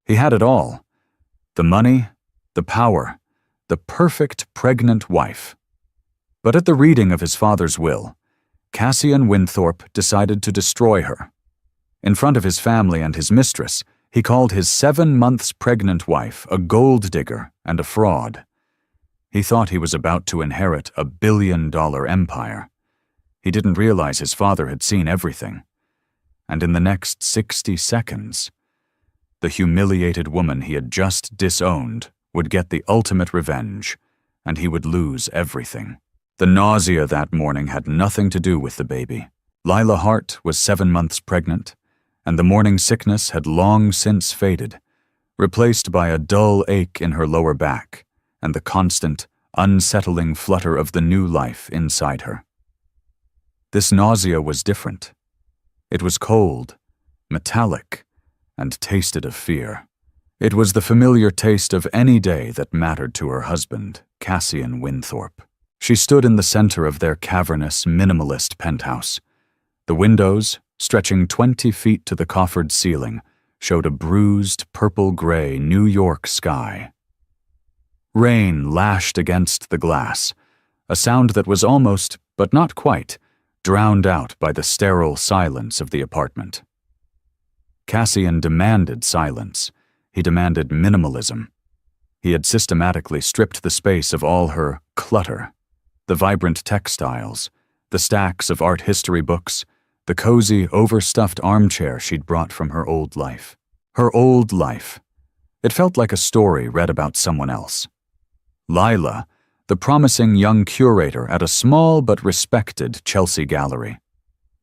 He had it all: the money, the power, the perfect pregnant wife. But at the reading of his father's will, Cassian Winthorpe decided to destroy her. In front of his family and his mistress, he called his 7 months pregnant wife a gold digger and a fraud. He thought he was about to inherit a billion-dollar empire. He didn't realize his father had seen everything. And in the next 60 seconds, the humiliated woman he had just disowned would get the ultimate revenge, and he would lose everything. The nausea that morning had nothing to do with the baby. Lila Hart was 7 months pregnant, and the morning sickness had long since faded, replaced by a dull ache in her lower back and the constant, unsettling flutter of the new life inside her. This nausea was different. It was cold, metallic, and tasted of fear. It was the familiar taste of any day that mattered to her husband, Cassian Winthorpe. She stood in the center of their cavernous, minimalist penthouse. The windows, stretching 20 feet to the coffered ceiling, showed a bruised, purple-gray New York sky. Rain lashed against the glass, a sound that was almost, but not quite, drowned out by the sterile silence of the apartment. Cassian demanded silence. He demanded minimalism. He had systematically stripped the space of all her clutter: the vibrant textiles, the stacks of art history books, the cozy, overstuffed armchair she'd brought from her old life. Her old life. It felt like a story read about someone else. Lila, the promising young curator at a small but respected Chelsea gallery.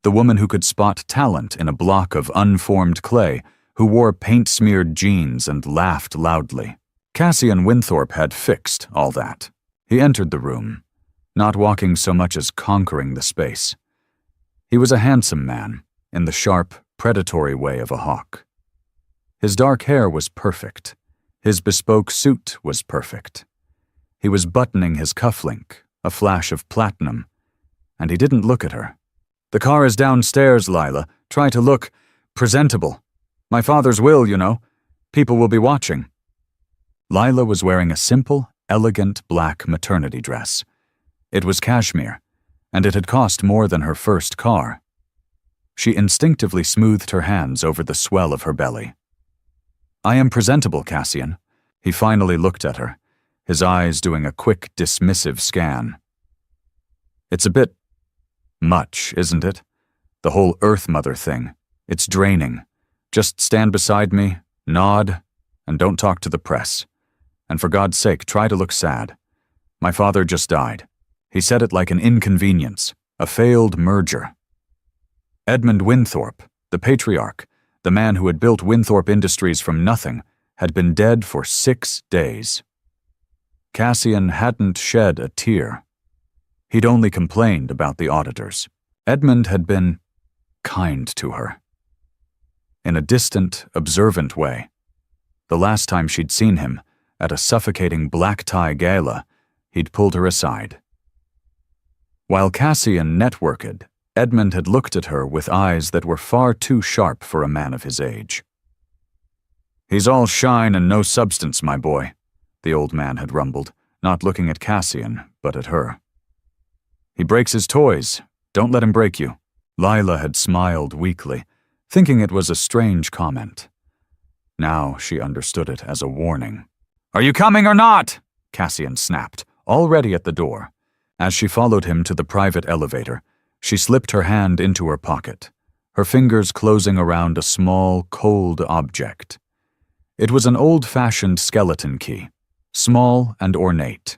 The woman who could spot talent in a block of unformed clay, who wore paint-smeared jeans and laughed loudly. Cassian Winthorpe had fixed all that. He entered the room, not walking so much as conquering the space. He was a handsome man, in the sharp, predatory way of a hawk. His dark hair was perfect. His bespoke suit was perfect. He was buttoning his cufflink, a flash of platinum, and he didn't look at her. "The car is downstairs, Lila. Try to look presentable. My father's will, you know. People will be watching." Lila was wearing a simple, elegant black maternity dress. It was cashmere, and it had cost more than her first car. She instinctively smoothed her hands over the swell of her belly. "I am presentable, Cassian." He finally looked at her, his eyes doing a quick, dismissive scan. "It's a bit much, isn't it? The whole Earth Mother thing. It's draining. Just stand beside me, nod, and don't talk to the press. And for God's sake, try to look sad. My father just died." He said it like an inconvenience, a failed merger. Edmund Winthorpe, the patriarch, the man who had built Winthorpe Industries from nothing, had been dead for 6 days. Cassian hadn't shed a tear. He'd only complained about the auditors. Edmund had been kind to her. In a distant, observant way. The last time she'd seen him, at a suffocating black-tie gala, he'd pulled her aside. While Cassian networked, Edmund had looked at her with eyes that were far too sharp for a man of his age. "He's all shine and no substance, my boy," the old man had rumbled, not looking at Cassian, but at her. "He breaks his toys. Don't let him break you." Lila had smiled weakly, thinking it was a strange comment. Now she understood it as a warning. "Are you coming or not?" Cassian snapped, already at the door. As she followed him to the private elevator, she slipped her hand into her pocket, her fingers closing around a small, cold object. It was an old-fashioned skeleton key, small and ornate.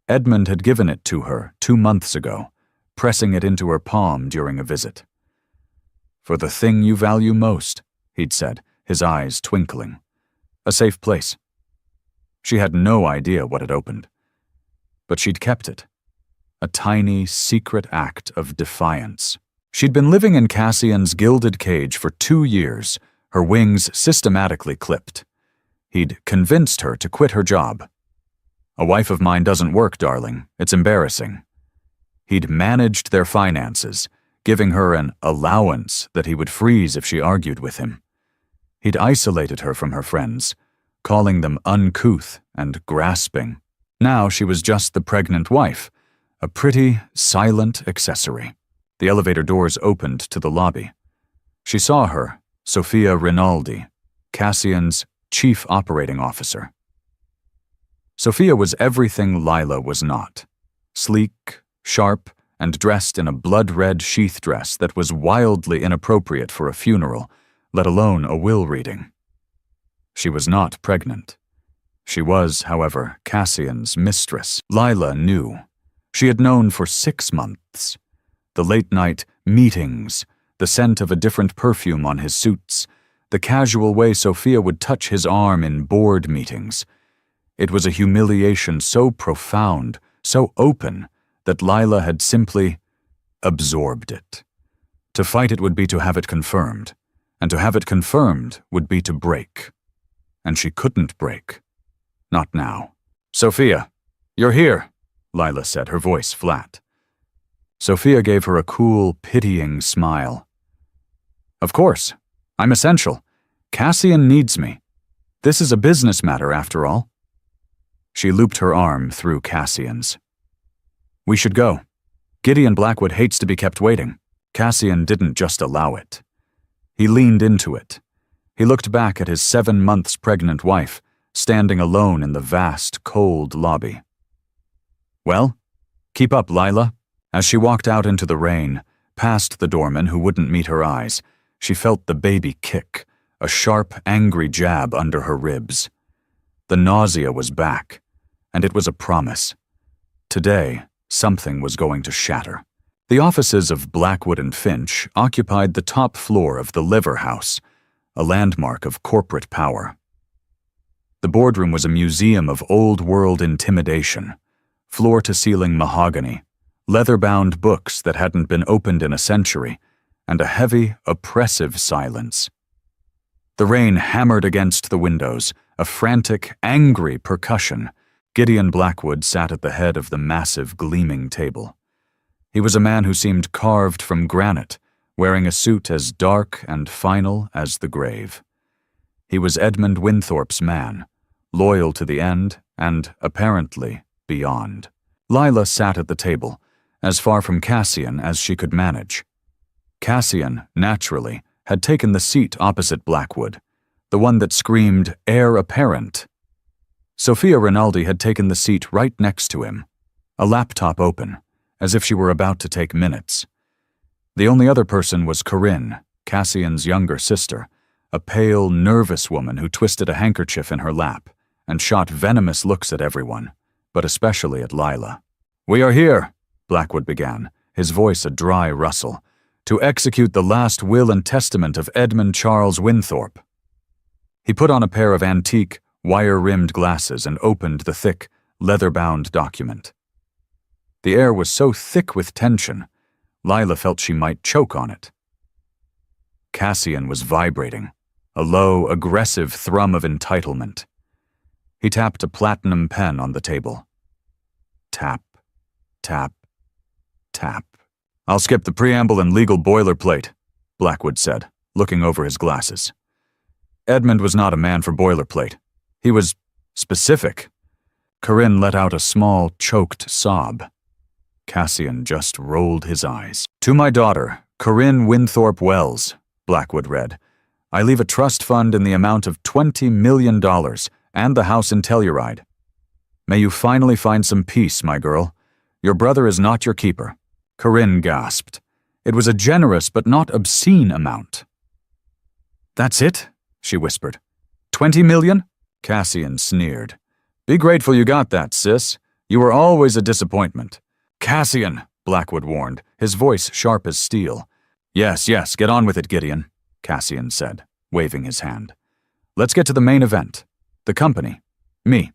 Edmund had given it to her 2 months ago, pressing it into her palm during a visit. "For the thing you value most," he'd said, his eyes twinkling. "A safe place." She had no idea what had opened. But she'd kept it. A tiny, secret act of defiance. She'd been living in Cassian's gilded cage for 2 years, her wings systematically clipped. He'd convinced her to quit her job. "A wife of mine doesn't work, darling. It's embarrassing." He'd managed their finances, giving her an allowance that he would freeze if she argued with him. He'd isolated her from her friends, calling them uncouth and grasping. Now she was just the pregnant wife, a pretty, silent accessory. The elevator doors opened to the lobby. She saw her, Sophia Rinaldi, Cassian's chief operating officer. Sophia was everything Lila was not. Sleek, sharp, and dressed in a blood-red sheath dress that was wildly inappropriate for a funeral, let alone a will reading. She was not pregnant. She was, however, Cassian's mistress. Lila knew. She had known for 6 months. The late-night meetings, the scent of a different perfume on his suits, the casual way Sophia would touch his arm in board meetings. It was a humiliation so profound, so open, that Lila had simply absorbed it. To fight it would be to have it confirmed, and to have it confirmed would be to break. And she couldn't break. Not now. "Sophia, you're here," Lila said, her voice flat. Sophia gave her a cool, pitying smile. "Of course. I'm essential. Cassian needs me. This is a business matter, after all." She looped her arm through Cassian's. "We should go. Gideon Blackwood hates to be kept waiting." Cassian didn't just allow it. He leaned into it. He looked back at his 7 months pregnant wife, standing alone in the vast, cold lobby. "Well, keep up, Lila." As she walked out into the rain, past the doorman who wouldn't meet her eyes, she felt the baby kick, a sharp, angry jab under her ribs. The nausea was back, and it was a promise. Today, something was going to shatter. The offices of Blackwood and Finch occupied the top floor of the Liver House, a landmark of corporate power. The boardroom was a museum of old-world intimidation, floor-to-ceiling mahogany, leather-bound books that hadn't been opened in a century, and a heavy, oppressive silence. The rain hammered against the windows, a frantic, angry percussion. Gideon Blackwood sat at the head of the massive, gleaming table. He was a man who seemed carved from granite, wearing a suit as dark and final as the grave. He was Edmund Winthorpe's man, loyal to the end and, apparently, beyond. Lila sat at the table, as far from Cassian as she could manage. Cassian, naturally, had taken the seat opposite Blackwood, the one that screamed heir apparent. Sophia Rinaldi had taken the seat right next to him, a laptop open, as if she were about to take minutes. The only other person was Corinne, Cassian's younger sister, a pale, nervous woman who twisted a handkerchief in her lap and shot venomous looks at everyone, but especially at Lila. "We are here," Blackwood began, his voice a dry rustle, "to execute the last will and testament of Edmund Charles Winthorpe." He put on a pair of antique, wire-rimmed glasses and opened the thick, leather-bound document. The air was so thick with tension, Lila felt she might choke on it. Cassian was vibrating, a low, aggressive thrum of entitlement. He tapped a platinum pen on the table. Tap, tap, tap. "I'll skip the preamble and legal boilerplate," Blackwood said, looking over his glasses. Edmund was not a man for boilerplate. He was specific. Corinne let out a small, choked sob. Cassian just rolled his eyes. "To my daughter, Corinne Winthorpe Wells," Blackwood read, "I leave a trust fund in the amount of $20 million and the house in Telluride. May you finally find some peace, my girl. Your brother is not your keeper." Corinne gasped. It was a generous but not obscene amount. "That's it?" she whispered. "$20 million? Cassian sneered. "Be grateful you got that, sis. You were always a disappointment." "Cassian," Blackwood warned, his voice sharp as steel. Yes, get on with it, Gideon," Cassian said, waving his hand. "Let's get to the main event. The company. Me."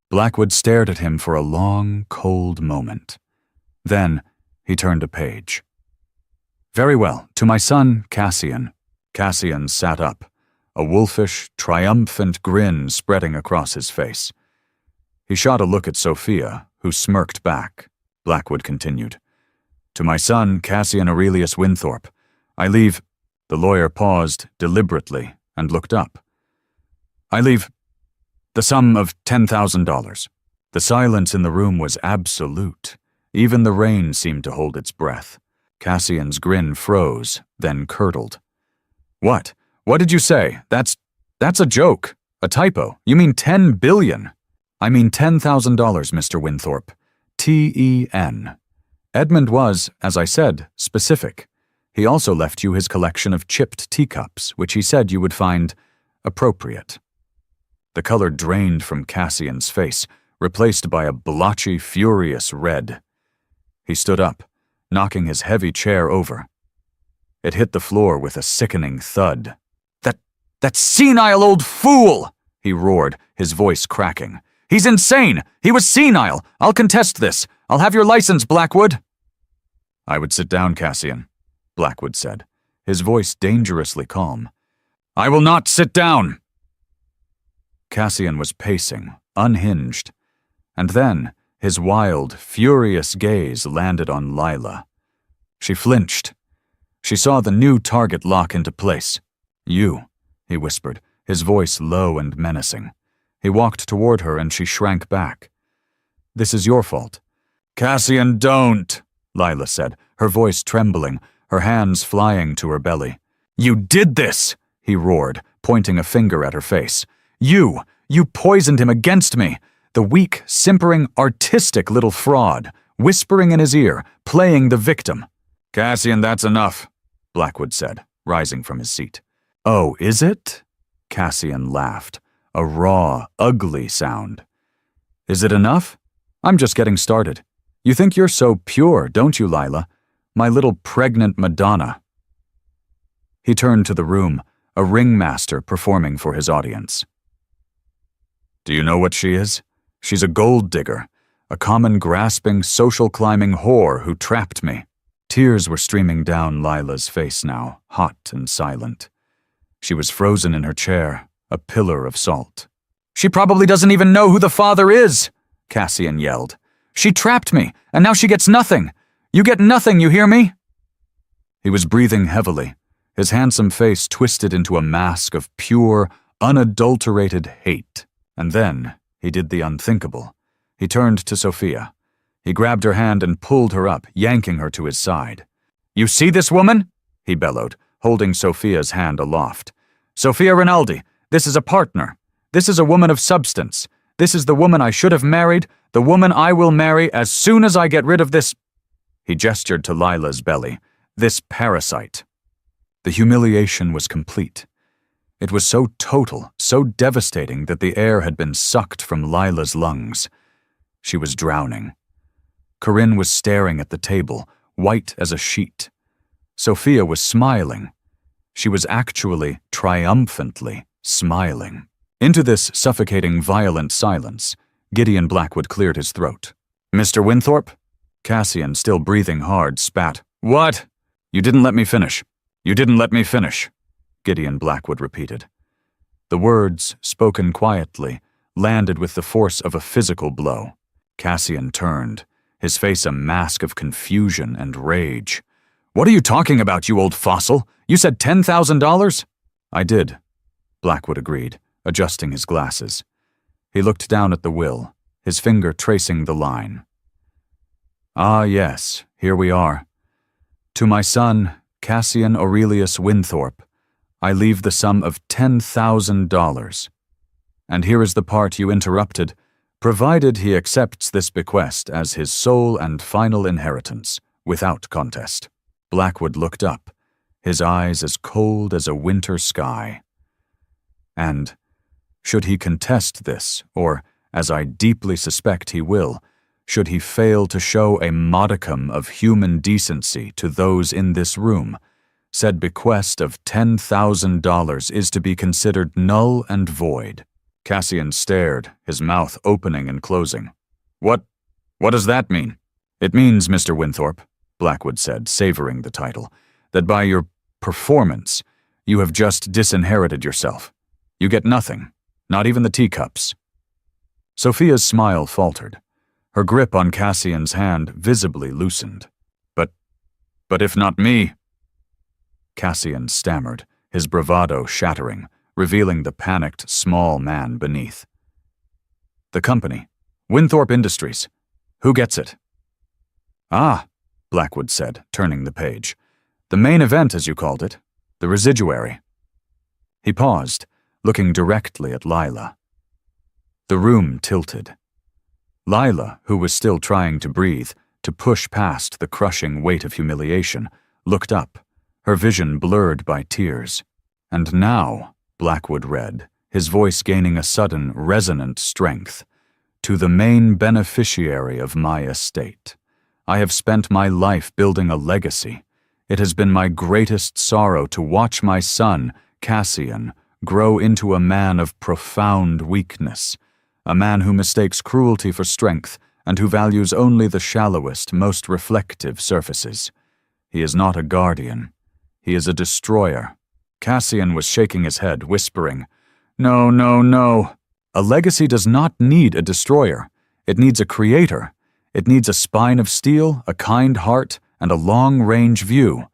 Blackwood stared at him for a long, cold moment. Then he turned a page. "Very well. To my son, Cassian." Cassian sat up, a wolfish, triumphant grin spreading across his face. He shot a look at Sophia, who smirked back. Blackwood continued. "To my son, Cassian Aurelius Winthorpe, I leave—" The lawyer paused deliberately, and looked up. "I leave the sum of $10,000. The silence in the room was absolute. Even the rain seemed to hold its breath. Cassian's grin froze, then curdled. "What? What did you say? That's a joke. A typo. You mean 10 billion. I mean $10,000, Mr. Winthorpe. T-E-N. Edmund was, as I said, specific. He also left you his collection of chipped teacups, which he said you would find appropriate." The color drained from Cassian's face, replaced by a blotchy, furious red. He stood up, knocking his heavy chair over. It hit the floor with a sickening thud. That senile old fool!" he roared, his voice cracking. "He's insane! He was senile! I'll contest this! I'll have your license, Blackwood!" "I would sit down, Cassian," Blackwood said, his voice dangerously calm. "I will not sit down!" Cassian was pacing, unhinged, and then his wild, furious gaze landed on Lila. She flinched. She saw the new target lock into place. "You," he whispered, his voice low and menacing. He walked toward her and she shrank back. "This is your fault." "Cassian, don't," Lila said, her voice trembling, her hands flying to her belly. "You did this," he roared, pointing a finger at her face. You poisoned him against me. The weak, simpering, artistic little fraud, whispering in his ear, playing the victim." "Cassian, that's enough," Blackwood said, rising from his seat. "Oh, is it?" Cassian laughed, a raw, ugly sound. "Is it enough? I'm just getting started. You think you're so pure, don't you, Lila? My little pregnant Madonna." He turned to the room, a ringmaster performing for his audience. "Do you know what she is? She's a gold digger, a common grasping, social climbing whore who trapped me." Tears were streaming down Lila's face now, hot and silent. She was frozen in her chair, a pillar of salt. "She probably doesn't even know who the father is," Cassian yelled. "She trapped me, and now she gets nothing. You get nothing, you hear me?" He was breathing heavily, his handsome face twisted into a mask of pure, unadulterated hate. And then he did the unthinkable. He turned to Sophia. He grabbed her hand and pulled her up, yanking her to his side. "You see this woman?" he bellowed, holding Sophia's hand aloft. "Sophia Rinaldi, this is a partner. This is a woman of substance. This is the woman I should have married, the woman I will marry as soon as I get rid of this—" He gestured to Lila's belly. "This parasite." The humiliation was complete. It was so total, so devastating that the air had been sucked from Lila's lungs. She was drowning. Corinne was staring at the table, white as a sheet. Sophia was smiling. She was actually, triumphantly, smiling. Into this suffocating, violent silence, Gideon Blackwood cleared his throat. "Mr. Winthorpe?" Cassian, still breathing hard, spat. "What?" "You didn't let me finish. You didn't let me finish," Gideon Blackwood repeated. The words, spoken quietly, landed with the force of a physical blow. Cassian turned, his face a mask of confusion and rage. "What are you talking about, you old fossil? You said $10,000? "I did," Blackwood agreed, adjusting his glasses. He looked down at the will, his finger tracing the line. "Ah, yes, here we are. To my son, Cassian Aurelius Winthorpe, I leave the sum of $10,000. And here is the part you interrupted, provided he accepts this bequest as his sole and final inheritance, without contest." Blackwood looked up, his eyes as cold as a winter sky. "And should he contest this, or, as I deeply suspect he will, should he fail to show a modicum of human decency to those in this room, said bequest of $10,000 is to be considered null and void." Cassian stared, his mouth opening and closing. What does that mean?" "It means, Mr. Winthorpe," Blackwood said, savoring the title, "that by your performance, you have just disinherited yourself. You get nothing, not even the teacups." Sophia's smile faltered. Her grip on Cassian's hand visibly loosened. But if not me—" Cassian stammered, his bravado shattering, revealing the panicked, small man beneath. "The company. Winthorpe Industries. Who gets it?" "Ah," Blackwood said, turning the page. "The main event, as you called it. The residuary." He paused, looking directly at Lila. The room tilted. Lila, who was still trying to breathe, to push past the crushing weight of humiliation, looked up, her vision blurred by tears. "And now," Blackwood read, his voice gaining a sudden, resonant strength, "to the main beneficiary of my estate. I have spent my life building a legacy. It has been my greatest sorrow to watch my son, Cassian, grow into a man of profound weakness, a man who mistakes cruelty for strength and who values only the shallowest, most reflective surfaces. He is not a guardian. He is a destroyer." Cassian was shaking his head, whispering, "No, no, no. A legacy does not need a destroyer. It needs a creator. It needs a spine of steel, a kind heart, and a long-range view.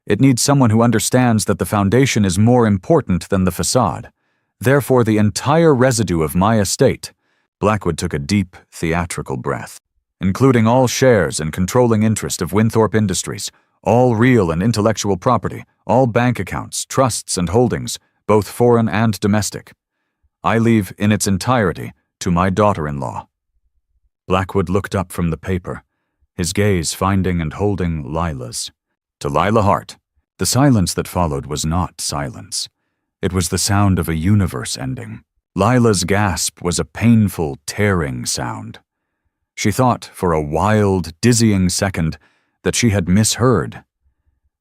It needs someone who understands that the foundation is more important than the facade. Therefore, the entire residue of my estate," Blackwood took a deep, theatrical breath, "including all shares and controlling interest of Winthorpe Industries, all real and intellectual property, all bank accounts, trusts, and holdings, both foreign and domestic, I leave in its entirety to my daughter-in-law." Blackwood looked up from the paper, his gaze finding and holding Lila's. "To Lila Hart." The silence that followed was not silence. It was the sound of a universe ending. Lila's gasp was a painful, tearing sound. She thought, for a wild, dizzying second, that she had misheard,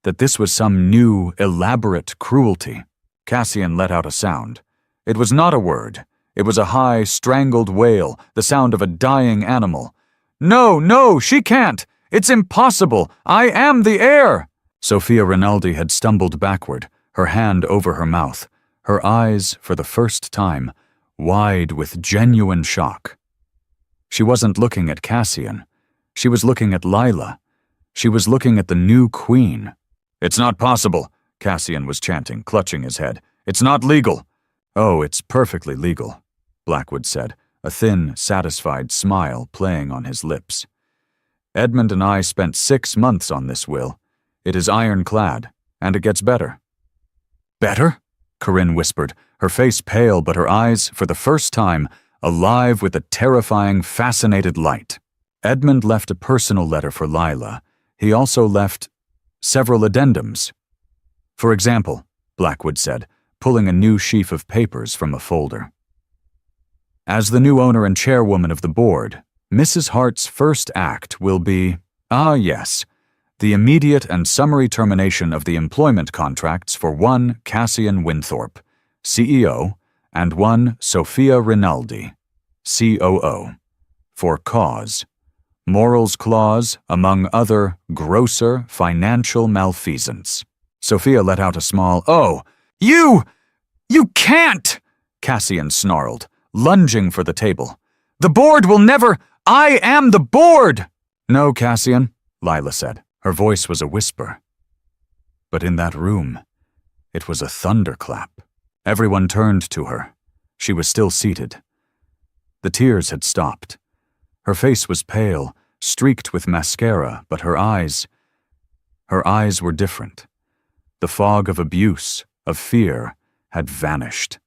that this was some new, elaborate cruelty. Cassian let out a sound. It was not a word. It was a high, strangled wail, the sound of a dying animal. "No, no, she can't! It's impossible! I am the heir!" Sophia Rinaldi had stumbled backward, her hand over her mouth, her eyes, for the first time, wide with genuine shock. She wasn't looking at Cassian. She was looking at Lila. She was looking at the new queen. "It's not possible," Cassian was chanting, clutching his head. "It's not legal." "Oh, it's perfectly legal," Blackwood said, a thin, satisfied smile playing on his lips. "Edmund and I spent 6 months on this will. It is ironclad, and it gets better." "Better?" Corinne whispered, her face pale but her eyes, for the first time, alive with a terrifying, fascinated light. Edmund left a personal letter for Lila. He also left several addendums. "For example," Blackwood said, pulling a new sheaf of papers from a folder. "As the new owner and chairwoman of the board, Mrs. Hart's first act will be, yes, the immediate and summary termination of the employment contracts for one Cassian Winthorpe, CEO, and one Sophia Rinaldi, COO, for cause. Morals clause, among other grosser financial malfeasance." Sophia let out a small, "Oh, you can't!" Cassian snarled, lunging for the table. "The board will never— I am the board!" "No, Cassian," Lila said. Her voice was a whisper. But in that room, it was a thunderclap. Everyone turned to her. She was still seated. The tears had stopped. Her face was pale, streaked with mascara, but her eyes were different. The fog of abuse, of fear, had vanished.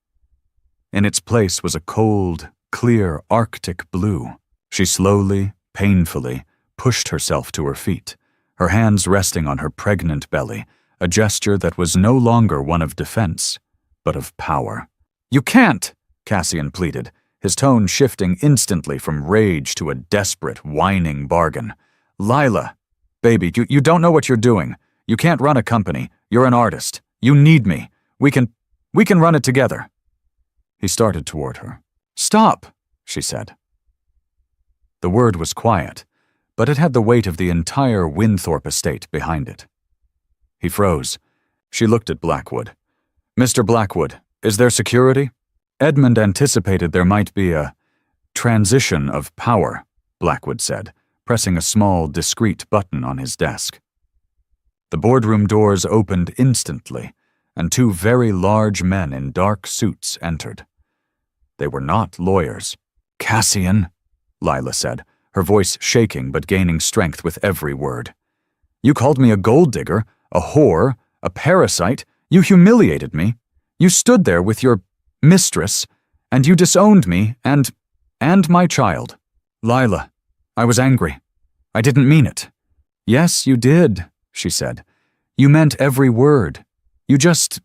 In its place was a cold, clear Arctic blue. She slowly, painfully, pushed herself to her feet, her hands resting on her pregnant belly, a gesture that was no longer one of defense, but of power. "You can't!" Cassian pleaded, his tone shifting instantly from rage to a desperate, whining bargain. "Lila, baby, you don't know what you're doing. You can't run a company. You're an artist. You need me. We can run it together." He started toward her. "Stop," she said. The word was quiet, but it had the weight of the entire Winthorpe estate behind it. He froze. She looked at Blackwood. "Mr. Blackwood, is there security?" Edmund anticipated there might be a transition of power, Blackwood said, pressing a small, discreet button on his desk. The boardroom doors opened instantly, and two very large men in dark suits entered. They were not lawyers. "Cassian," Lila said, her voice shaking but gaining strength with every word. "You called me a gold digger, a whore, a parasite. You humiliated me. You stood there with your mistress, and you disowned me and my child." "Lila, I was angry. I didn't mean it." "Yes, you did," she said. "You meant every word. You just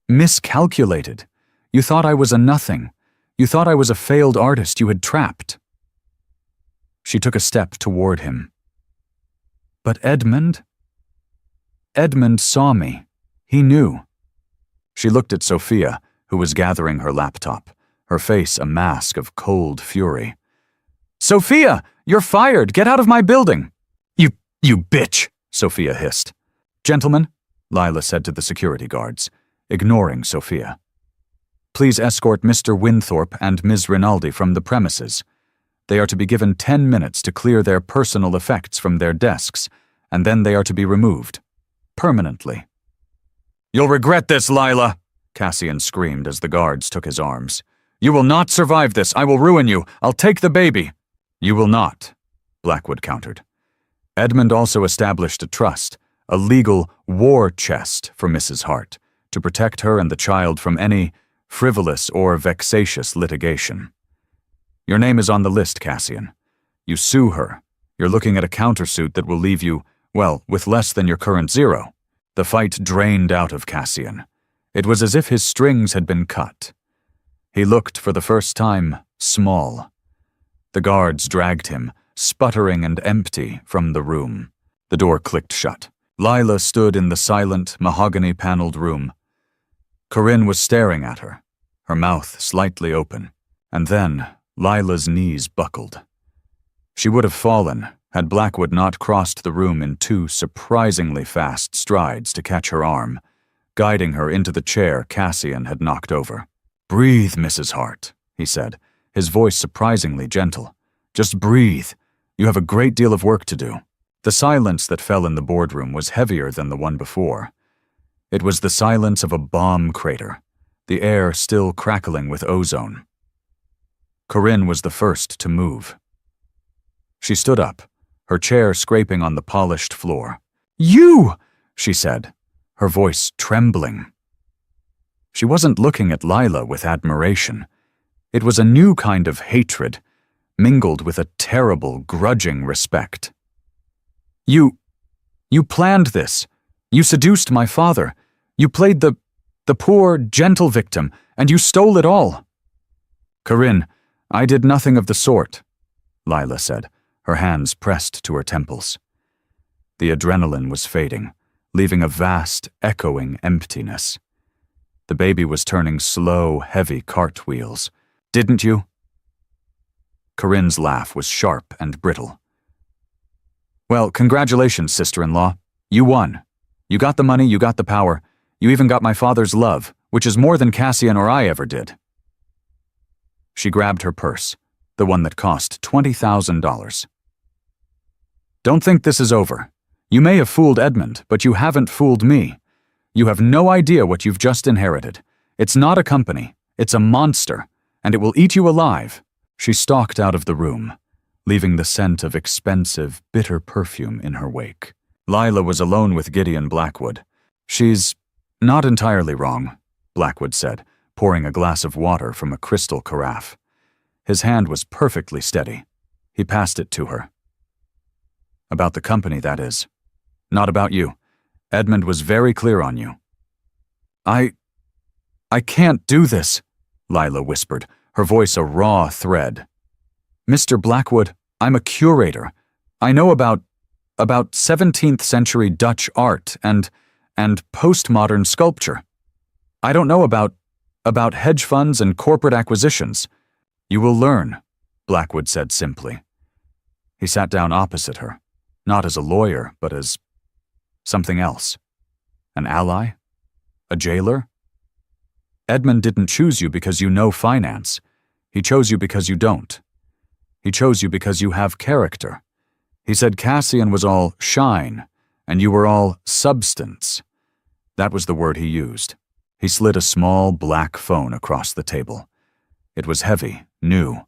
miscalculated. You thought I was a nothing. You thought I was a failed artist you had trapped." She took a step toward him. "But Edmund? Edmund saw me. He knew." She looked at Sophia, who was gathering her laptop, her face a mask of cold fury. "Sophia, you're fired! Get out of my building!" You bitch!" Sophia hissed. "Gentlemen," Lila said to the security guards, ignoring Sophia. "Please escort Mr. Winthorpe and Ms. Rinaldi from the premises. They are to be given 10 minutes to clear their personal effects from their desks, and then they are to be removed. Permanently." "You'll regret this, Lila!" Cassian screamed as the guards took his arms. "You will not survive this. I will ruin you. I'll take the baby." "You will not," Blackwood countered. Edmund also established a trust, a legal war chest for Mrs. Hart, to protect her and the child from any frivolous or vexatious litigation. "Your name is on the list, Cassian. You sue her. You're looking at a countersuit that will leave you, well, with less than your current zero." The fight drained out of Cassian. It was as if his strings had been cut. He looked, for the first time, small. The guards dragged him, sputtering and empty, from the room. The door clicked shut. Lila stood in the silent, mahogany-paneled room. Corinne was staring at her, her mouth slightly open, and then Lila's knees buckled. She would have fallen had Blackwood not crossed the room in 2 surprisingly fast strides to catch her arm, guiding her into the chair Cassian had knocked over. "Breathe, Mrs. Hart," he said, his voice surprisingly gentle. "Just breathe. You have a great deal of work to do." The silence that fell in the boardroom was heavier than the one before. It was the silence of a bomb crater, the air still crackling with ozone. Corinne was the first to move. She stood up, her chair scraping on the polished floor. "You!" she said, her voice trembling. She wasn't looking at Lila with admiration. It was a new kind of hatred, mingled with a terrible, grudging respect. You planned this. You seduced my father. You played the poor, gentle victim, and you stole it all." "Corinne, I did nothing of the sort," Lila said, her hands pressed to her temples. The adrenaline was fading, leaving a vast, echoing emptiness. The baby was turning slow, heavy cartwheels. "Didn't you?" Corinne's laugh was sharp and brittle. "Well, congratulations, sister-in-law. You won. You got the money, you got the power. You even got my father's love, which is more than Cassian or I ever did." She grabbed her purse, the one that cost $20,000. "Don't think this is over. You may have fooled Edmund, but you haven't fooled me. You have no idea what you've just inherited. It's not a company. It's a monster, and it will eat you alive." She stalked out of the room, leaving the scent of expensive, bitter perfume in her wake. Lila was alone with Gideon Blackwood. "She's not entirely wrong," Blackwood said, pouring a glass of water from a crystal carafe. His hand was perfectly steady. He passed it to her. "About the company, that is. Not about you. Edmund was very clear on you." I can't do this," Lila whispered, her voice a raw thread. "Mr. Blackwood, I'm a curator. I know about 17th century Dutch art and postmodern sculpture. I don't know about hedge funds and corporate acquisitions." "You will learn," Blackwood said simply. He sat down opposite her, not as a lawyer, but as something else. An ally? A jailer? "Edmund didn't choose you because you know finance. He chose you because you don't. He chose you because you have character. He said Cassian was all shine, and you were all substance. That was the word he used. He slid a small black phone across the table. It was heavy, new.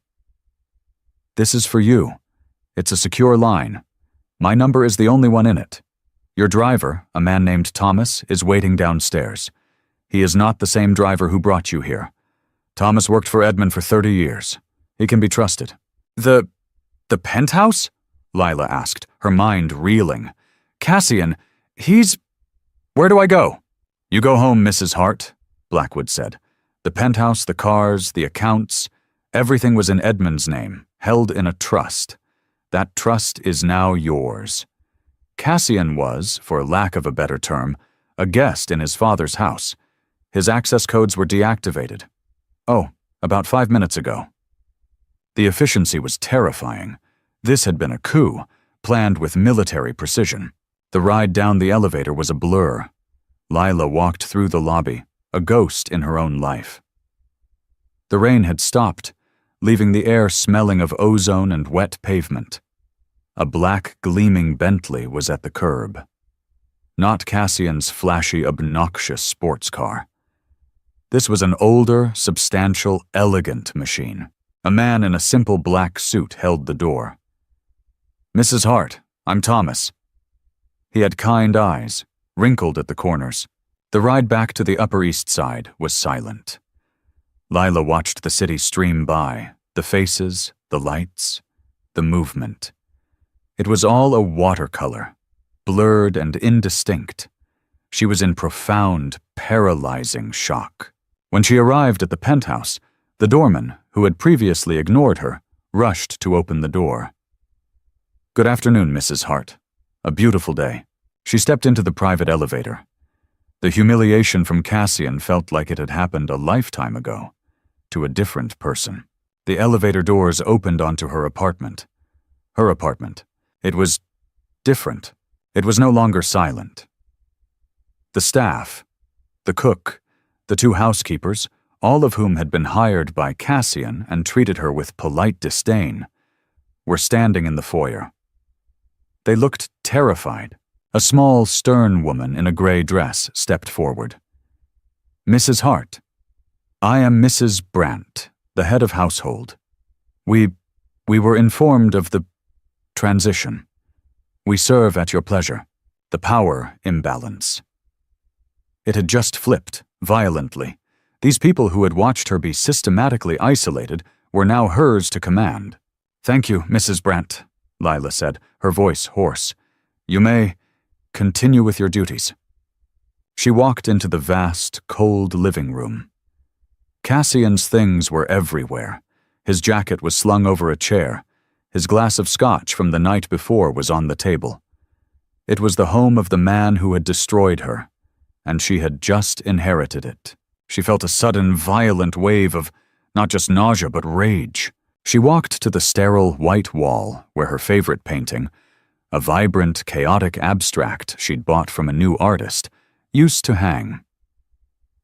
"This is for you. It's a secure line. My number is the only one in it. Your driver, a man named Thomas, is waiting downstairs. He is not the same driver who brought you here. Thomas worked for Edmund for 30 years. He can be trusted." The penthouse?" Lila asked, her mind reeling. "Cassian, Where do I go?" "You go home, Mrs. Hart," Blackwood said. "The penthouse, the cars, the accounts, everything was in Edmund's name, held in a trust. That trust is now yours." Cassian was, for lack of a better term, a guest in his father's house. His access codes were deactivated. "Oh, about 5 minutes ago." The efficiency was terrifying. This had been a coup, planned with military precision. The ride down the elevator was a blur. Lila walked through the lobby, a ghost in her own life. The rain had stopped, leaving the air smelling of ozone and wet pavement. A black, gleaming Bentley was at the curb. Not Cassian's flashy, obnoxious sports car. This was an older, substantial, elegant machine. A man in a simple black suit held the door. "Mrs. Hart, I'm Thomas." He had kind eyes, wrinkled at the corners. The ride back to the Upper East Side was silent. Lila watched the city stream by, the faces, the lights, the movement. It was all a watercolor, blurred and indistinct. She was in profound, paralyzing shock. When she arrived at the penthouse, the doorman, who had previously ignored her, rushed to open the door. "Good afternoon, Mrs. Hart. A beautiful day." She stepped into the private elevator. The humiliation from Cassian felt like it had happened a lifetime ago, to a different person. The elevator doors opened onto her apartment. Her apartment. It was different. It was no longer silent. The staff, the cook, the 2 housekeepers, all of whom had been hired by Cassian and treated her with polite disdain, were standing in the foyer. They looked terrified. A small, stern woman in a gray dress stepped forward. "Mrs. Hart, I am Mrs. Brandt, the head of household. We were informed of the transition. We serve at your pleasure. The power imbalance." It had just flipped, violently. These people who had watched her be systematically isolated were now hers to command. "Thank you, Mrs. Brandt," Lila said, her voice hoarse. "You may continue with your duties." She walked into the vast, cold living room. Cassian's things were everywhere. His jacket was slung over a chair. His glass of scotch from the night before was on the table. It was the home of the man who had destroyed her, and she had just inherited it. She felt a sudden, violent wave of not just nausea but rage. She walked to the sterile white wall where her favorite painting, a vibrant, chaotic abstract she'd bought from a new artist, used to hang.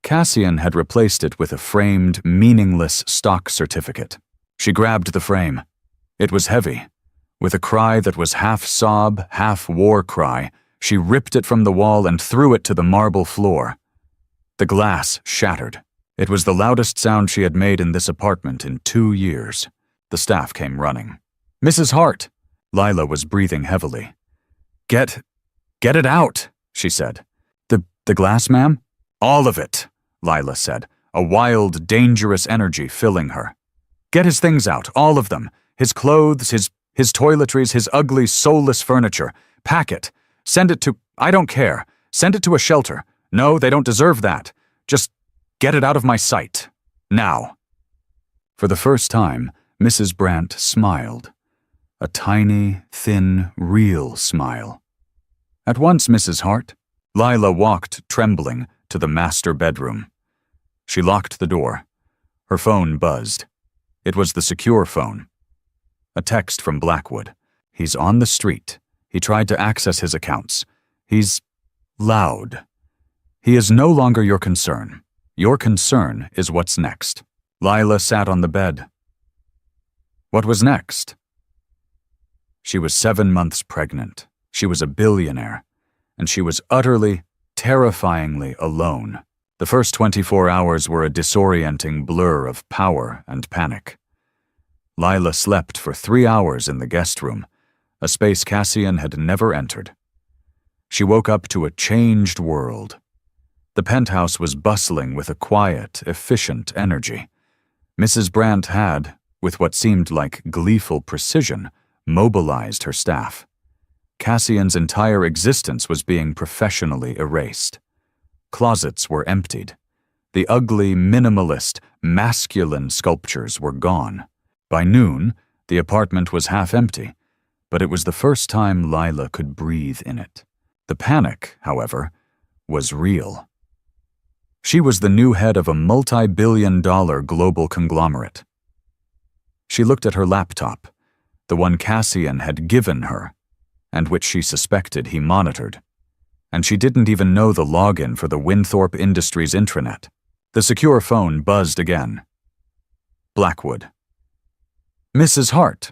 Cassian had replaced it with a framed, meaningless stock certificate. She grabbed the frame. It was heavy. With a cry that was half sob, half war cry, she ripped it from the wall and threw it to the marble floor. The glass shattered. It was the loudest sound she had made in this apartment in 2 years. The staff came running. "Mrs. Hart!" Lila was breathing heavily. Get it out," she said. The glass, ma'am?" "All of it," Lila said, a wild, dangerous energy filling her. "Get his things out, all of them. His clothes, his toiletries, his ugly, soulless furniture. Pack it. Send it to, I don't care. Send it to a shelter. No, they don't deserve that. Just get it out of my sight. Now." For the first time, Mrs. Brandt smiled. A tiny, thin, real smile. "At once, Mrs. Hart." Lila walked, trembling, to the master bedroom. She locked the door. Her phone buzzed. It was the secure phone. A text from Blackwood. "He's on the street. He tried to access his accounts. He's loud. He is no longer your concern. Your concern is what's next." Lila sat on the bed. What was next? She was 7 months pregnant. She was a billionaire. And she was utterly, terrifyingly alone. The The first 24 hours were a disorienting blur of power and panic. Lila slept for 3 hours in the guest room, a space Cassian had never entered. She woke up to a changed world. The penthouse was bustling with a quiet, efficient energy. Mrs. Brandt had, with what seemed like gleeful precision, mobilized her staff. Cassian's entire existence was being professionally erased. Closets were emptied. The ugly, minimalist, masculine sculptures were gone. By noon, the apartment was half empty, but it was the first time Lila could breathe in it. The panic, however, was real. She was the new head of a multi-billion-dollar global conglomerate. She looked at her laptop, the one Cassian had given her, and which she suspected he monitored. And she didn't even know the login for the Winthorpe Industries intranet. The secure phone buzzed again. Blackwood. Mrs. Hart,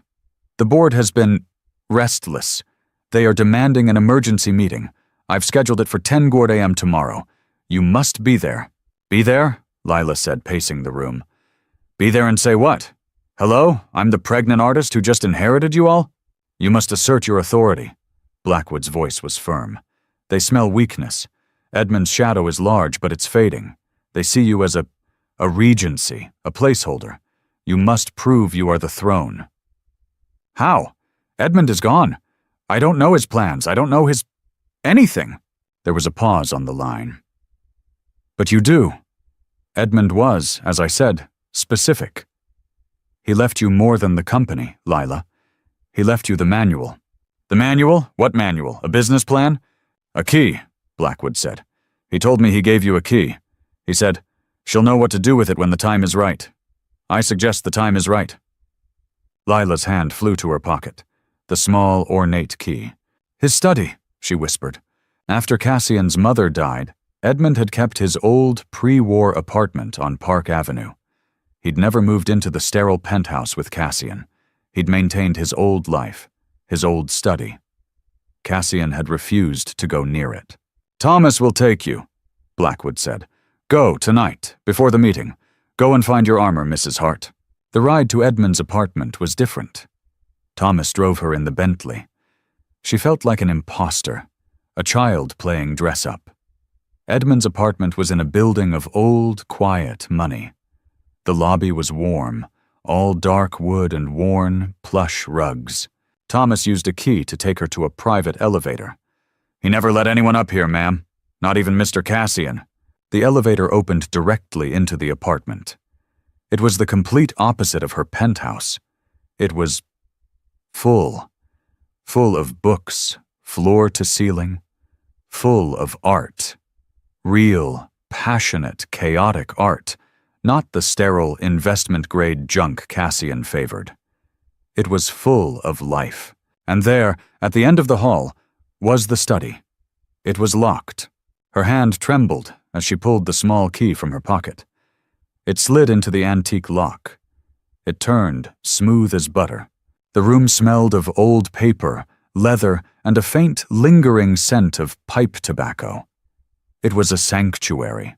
the board has been restless. They are demanding an emergency meeting. I've scheduled it for 10 a.m. tomorrow. You must be there. Be there? Lila said, pacing the room. Be there and say what? Hello? I'm the pregnant artist who just inherited you all? You must assert your authority. Blackwood's voice was firm. They smell weakness. Edmund's shadow is large, but it's fading. They see you as a regency, a placeholder. You must prove you are the throne. How? Edmund is gone. I don't know his plans. I don't know his anything. There was a pause on the line. But you do. Edmund was, as I said, specific. He left you more than the company, Lila. He left you the manual. The manual? What manual? A business plan? A key, Blackwood said. He told me he gave you a key. He said, she'll know what to do with it when the time is right. I suggest the time is right. Lila's hand flew to her pocket, the small, ornate key. His study, she whispered. After Cassian's mother died, Edmund had kept his old, pre-war apartment on Park Avenue. He'd never moved into the sterile penthouse with Cassian. He'd maintained his old life, his old study. Cassian had refused to go near it. Thomas will take you, Blackwood said. Go, tonight, before the meeting. Go and find your armor, Mrs. Hart. The ride to Edmund's apartment was different. Thomas drove her in the Bentley. She felt like an imposter, a child playing dress-up. Edmund's apartment was in a building of old, quiet money. The lobby was warm, all dark wood and worn, plush rugs. Thomas used a key to take her to a private elevator. He never let anyone up here, ma'am. Not even Mr. Cassian. The elevator opened directly into the apartment. It was the complete opposite of her penthouse. It was full of books, floor to ceiling, full of art. Real, passionate, chaotic art, not the sterile, investment-grade junk Cassian favored. It was full of life, and there, at the end of the hall, was the study. It was locked. Her hand trembled as she pulled the small key from her pocket. It slid into the antique lock. It turned, smooth as butter. The room smelled of old paper, leather, and a faint, lingering scent of pipe tobacco. It was a sanctuary.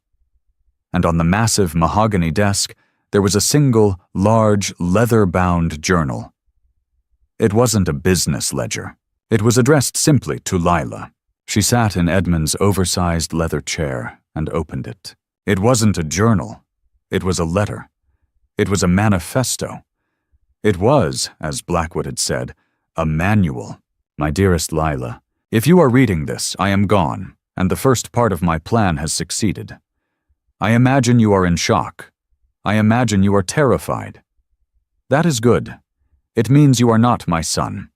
And on the massive mahogany desk, there was a single, large, leather-bound journal. It wasn't a business ledger. It was addressed simply to Lila. She sat in Edmund's oversized leather chair and opened it. It wasn't a journal. It was a letter. It was a manifesto. It was, as Blackwood had said, a manual. My dearest Lila, if you are reading this, I am gone, and the first part of my plan has succeeded. I imagine you are in shock. I imagine you are terrified. That is good. It means you are not my son.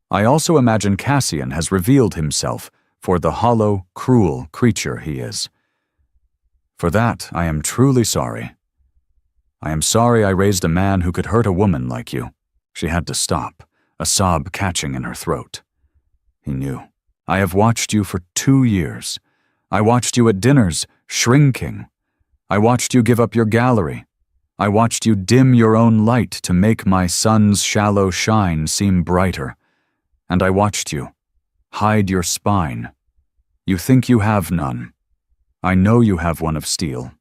I also imagine Cassian has revealed himself for the hollow, cruel creature he is. For that, I am truly sorry. I am sorry I raised a man who could hurt a woman like you. She had to stop, a sob catching in her throat. He knew. I have watched you for 2 years. I watched you at dinners, shrinking. I watched you give up your gallery. I watched you dim your own light to make my sun's shallow shine seem brighter. And I watched you hide your spine. You think you have none. I know you have one of steel.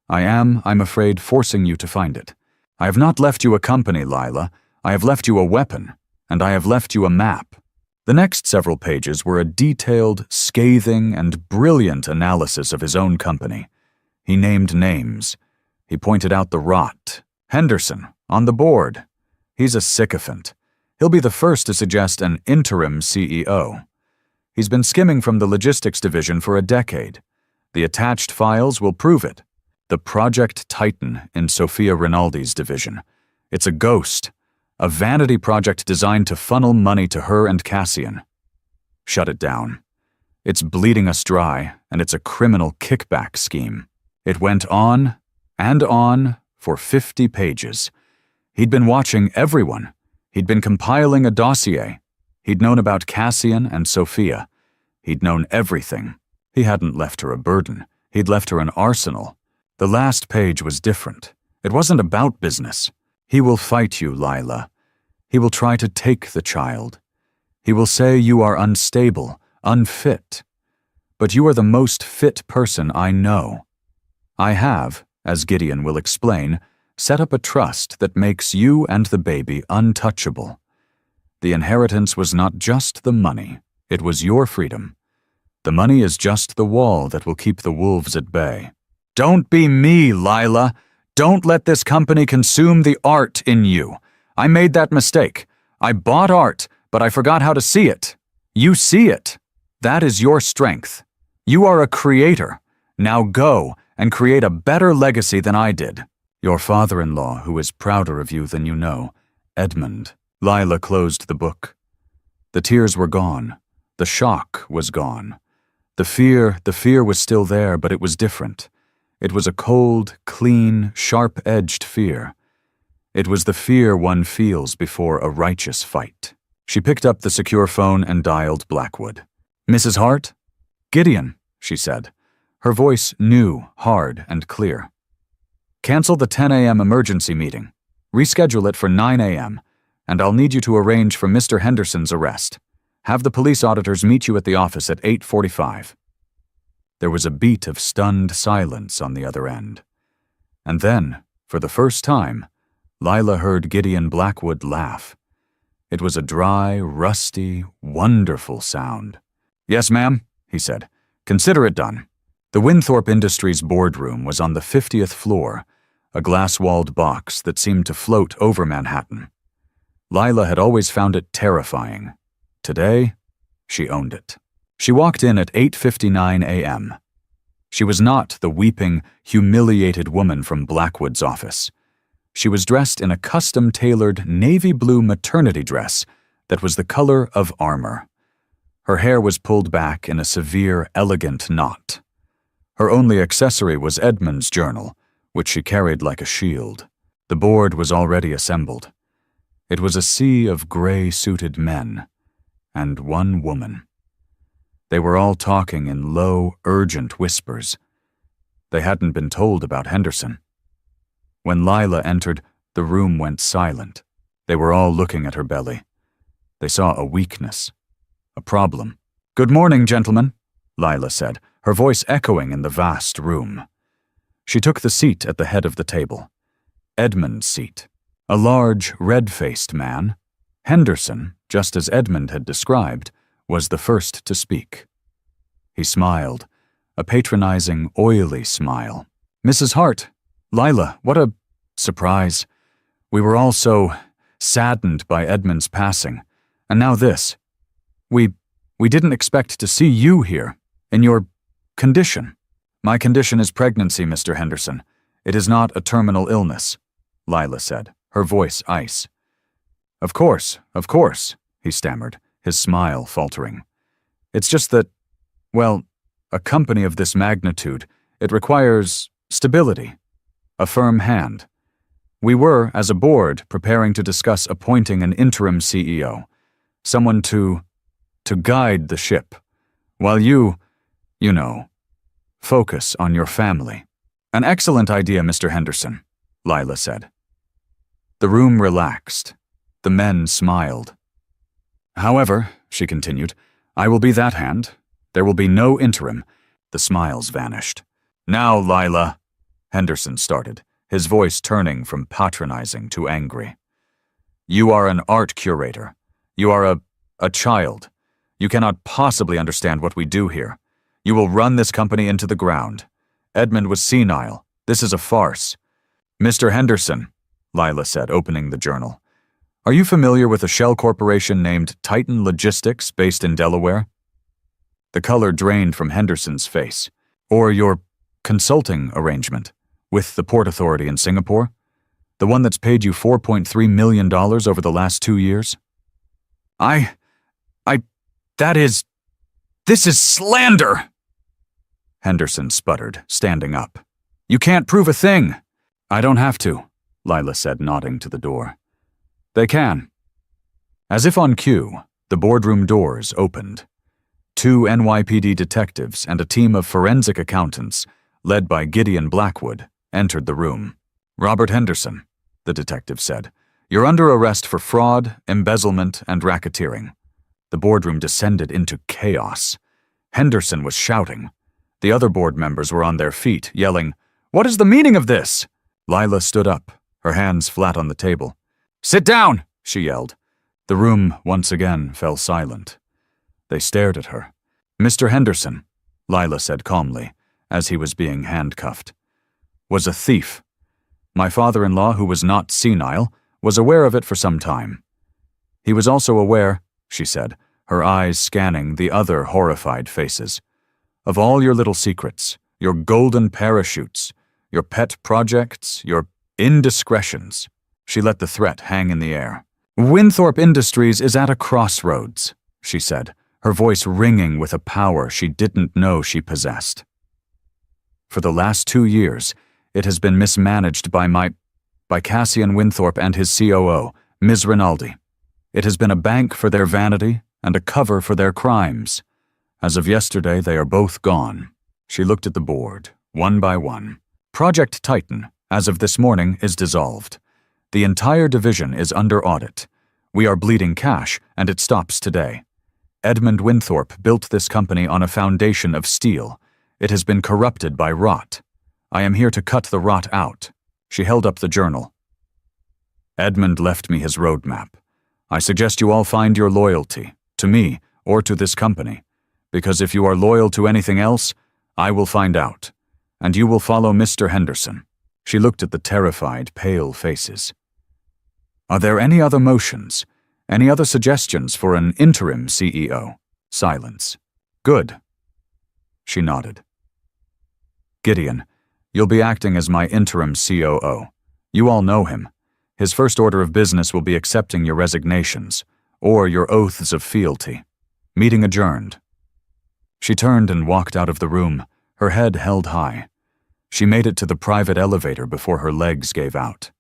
I'm afraid, forcing you to find it. I have not left you a company, Lila. I have left you a weapon, and I have left you a map." The next several pages were a detailed, scathing, and brilliant analysis of his own company. He named names. He pointed out the rot. Henderson, on the board. He's a sycophant. He'll be the first to suggest an interim CEO. He's been skimming from the logistics division for a decade. The attached files will prove it. The Project Titan in Sophia Rinaldi's division. It's a ghost. A vanity project designed to funnel money to her and Cassian. Shut it down. It's bleeding us dry, and it's a criminal kickback scheme. It went on and on for 50 pages. He'd been watching everyone. He'd been compiling a dossier. He'd known about Cassian and Sophia. He'd known everything. He hadn't left her a burden. He'd left her an arsenal. The last page was different. It wasn't about business. He will fight you, Lila. He will try to take the child. He will say you are unstable, unfit. But you are the most fit person I know. I have, as Gideon will explain, set up a trust that makes you and the baby untouchable. The inheritance was not just the money, it was your freedom. The money is just the wall that will keep the wolves at bay. Don't be me, Lila. Don't let this company consume the art in you. I made that mistake. I bought art, but I forgot how to see it. You see it. That is your strength. You are a creator. Now go and create a better legacy than I did. Your father-in-law, who is prouder of you than you know, Edmund. Lila closed the book. The tears were gone. The shock was gone. The fear was still there, but it was different. It was a cold, clean, sharp-edged fear. It was the fear one feels before a righteous fight. She picked up the secure phone and dialed Blackwood. "Mrs. Hart?" "Gideon," she said. Her voice new, hard, and clear. "Cancel the 10 a.m. emergency meeting. Reschedule it for 9 a.m., and I'll need you to arrange for Mr. Henderson's arrest. Have the police auditors meet you at the office at 8:45. There was a beat of stunned silence on the other end. And then, for the first time, Lila heard Gideon Blackwood laugh. It was a dry, rusty, wonderful sound. "Yes, ma'am," he said. "Consider it done." The Winthorpe Industries boardroom was on the 50th floor, a glass-walled box that seemed to float over Manhattan. Lila had always found it terrifying. Today, she owned it. She walked in at 8:59 a.m. She was not the weeping, humiliated woman from Blackwood's office. She was dressed in a custom-tailored navy blue maternity dress that was the color of armor. Her hair was pulled back in a severe, elegant knot. Her only accessory was Edmund's journal, which she carried like a shield. The board was already assembled. It was a sea of gray-suited men, and one woman. They were all talking in low, urgent whispers. They hadn't been told about Henderson. When Lila entered, the room went silent. They were all looking at her belly. They saw a weakness, a problem. "Good morning, gentlemen," Lila said, her voice echoing in the vast room. She took the seat at the head of the table. Edmund's seat. A large, red-faced man. Henderson, just as Edmund had described, was the first to speak. He smiled, a patronizing, oily smile. "Mrs. Hart, Lila, what a surprise. We were all so saddened by Edmund's passing. And now this. We didn't expect to see you here, in your condition." "My condition is pregnancy, Mr. Henderson. It is not a terminal illness," Lila said, her voice ice. Of course," he stammered, his smile faltering. "It's just that, well, a company of this magnitude, it requires stability. A firm hand. We were, as a board, preparing to discuss appointing an interim CEO, someone to guide the ship, while you know, focus on your family." "An excellent idea, Mr. Henderson," Lila said. The room relaxed. The men smiled. "However," she continued, "I will be that hand. There will be no interim." The smiles vanished. Now, Lila, Henderson started, his voice turning from patronizing to angry. You are an art curator. You are a child. You cannot possibly understand what we do here. You will run this company into the ground. Edmund was senile. This is a farce. Mr. Henderson, Lila said, opening the journal. Are you familiar with a shell corporation named Titan Logistics based in Delaware? The color drained from Henderson's face. Or your consulting arrangement with the Port Authority in Singapore? The one that's paid you $4.3 million over the last 2 years? This is slander! Henderson sputtered, standing up. You can't prove a thing. I don't have to, Lila said, nodding to the door. They can. As if on cue, the boardroom doors opened. 2 NYPD detectives and a team of forensic accountants, led by Gideon Blackwood, entered the room. Robert Henderson, the detective said, you're under arrest for fraud, embezzlement, and racketeering. The boardroom descended into chaos. Henderson was shouting. The other board members were on their feet, yelling, What is the meaning of this? Lila stood up, her hands flat on the table. Sit down, she yelled. The room once again fell silent. They stared at her. Mr. Henderson, Lila said calmly, as he was being handcuffed, was a thief. My father-in-law, who was not senile, was aware of it for some time. He was also aware, she said, her eyes scanning the other horrified faces, of all your little secrets, your golden parachutes, your pet projects, your indiscretions. She let the threat hang in the air. Winthorpe Industries is at a crossroads, she said, her voice ringing with a power she didn't know she possessed. For the last 2 years, it has been mismanaged by Cassian Winthorpe and his COO, Ms. Rinaldi. It has been a bank for their vanity and a cover for their crimes. As of yesterday, they are both gone. She looked at the board, one by one. Project Titan, as of this morning, is dissolved. The entire division is under audit. We are bleeding cash, and it stops today. Edmund Winthorpe built this company on a foundation of steel. It has been corrupted by rot. I am here to cut the rot out. She held up the journal. Edmund left me his roadmap. I suggest you all find your loyalty, to me or to this company, because if you are loyal to anything else, I will find out, and you will follow Mr. Henderson. She looked at the terrified, pale faces. Are there any other motions, any other suggestions for an interim CEO? Silence. Good. She nodded. Gideon, you'll be acting as my interim COO. You all know him. His first order of business will be accepting your resignations, or your oaths of fealty. Meeting adjourned. She turned and walked out of the room, her head held high. She made it to the private elevator before her legs gave out.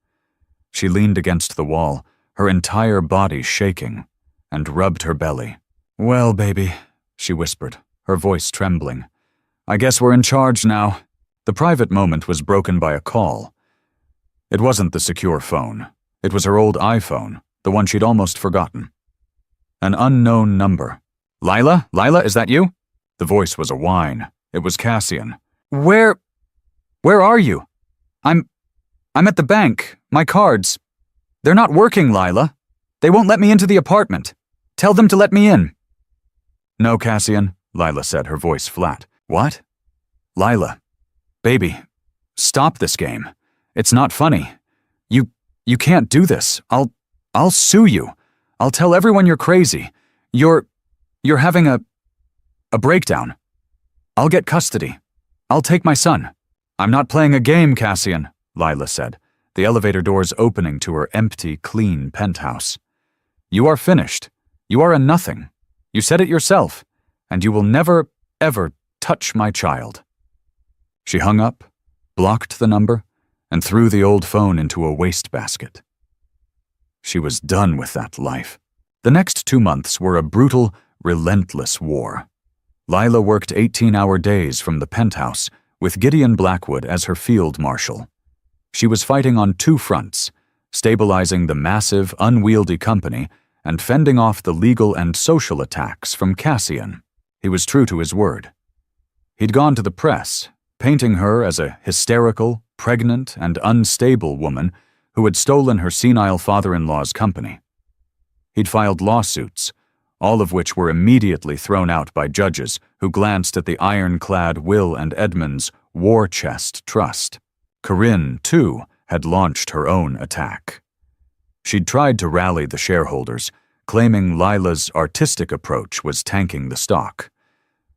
She leaned against the wall, her entire body shaking, and rubbed her belly. Well, baby, she whispered, her voice trembling. I guess we're in charge now. The private moment was broken by a call. It wasn't the secure phone. It was her old iPhone, the one she'd almost forgotten. An unknown number. Lila? Lila, is that you? The voice was a whine. It was Cassian. Where are you? I'm at the bank. My cards. They're not working, Lila. They won't let me into the apartment. Tell them to let me in. No, Cassian, Lila said, her voice flat. What? Lila. Baby, stop this game. It's not funny. You can't do this. I'll sue you. I'll tell everyone you're crazy. You're having a breakdown. I'll get custody. I'll take my son. I'm not playing a game, Cassian, Lila said, the elevator doors opening to her empty, clean penthouse. You are finished. You are a nothing. You said it yourself, and you will never, ever touch my child. She hung up, blocked the number, and threw the old phone into a wastebasket. She was done with that life. The next 2 months were a brutal, relentless war. Lila worked 18-hour days from the penthouse, with Gideon Blackwood as her field marshal. She was fighting on 2 fronts, stabilizing the massive, unwieldy company and fending off the legal and social attacks from Cassian. He was true to his word. He'd gone to the press, painting her as a hysterical, pregnant, and unstable woman who had stolen her senile father-in-law's company. He'd filed lawsuits, all of which were immediately thrown out by judges who glanced at the ironclad Will and Edmund's war chest trust. Corinne, too, had launched her own attack. She'd tried to rally the shareholders, claiming Lila's artistic approach was tanking the stock.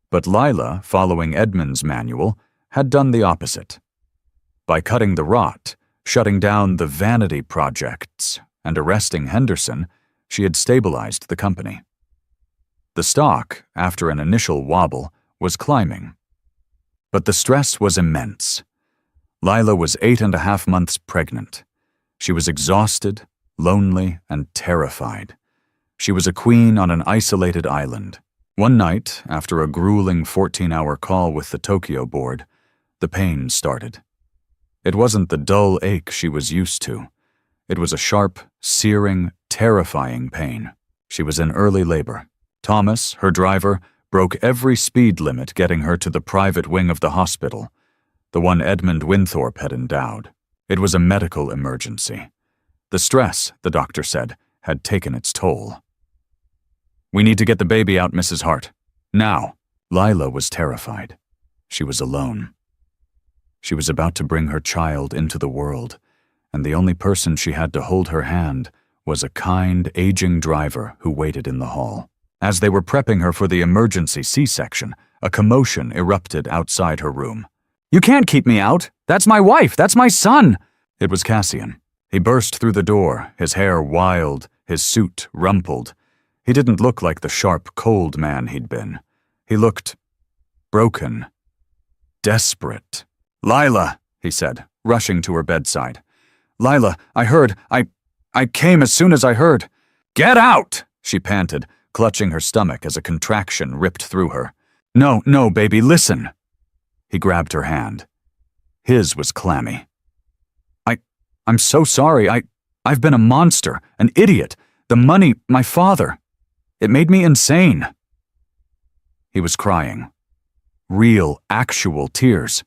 But Lila, following Edmund's manual, had done the opposite. By cutting the rot, shutting down the vanity projects, and arresting Henderson, she had stabilized the company. The stock, after an initial wobble, was climbing. But the stress was immense. Lila was 8.5 months pregnant. She was exhausted, lonely, and terrified. She was a queen on an isolated island. One night, after a grueling 14-hour call with the Tokyo board, the pain started. It wasn't the dull ache she was used to. It was a sharp, searing, terrifying pain. She was in early labor. Thomas, her driver, broke every speed limit getting her to the private wing of the hospital, the one Edmund Winthorpe had endowed. It was a medical emergency. The stress, the doctor said, had taken its toll. "We need to get the baby out, Mrs. Hart. Now." Lila was terrified. She was alone. She was about to bring her child into the world, and the only person she had to hold her hand was a kind, aging driver who waited in the hall. As they were prepping her for the emergency C-section, a commotion erupted outside her room. "You can't keep me out! That's my wife! That's my son!" It was Cassian. He burst through the door, his hair wild, his suit rumpled. He didn't look like the sharp, cold man he'd been. He looked broken, desperate. "Lila," he said, rushing to her bedside. "Lila, I heard. I came as soon as I heard." "Get out!" she panted, clutching her stomach as a contraction ripped through her. No, baby, listen." He grabbed her hand. His was clammy. I'm so sorry. I've been a monster, an idiot. The money, my father. It made me insane." He was crying. Real, actual tears.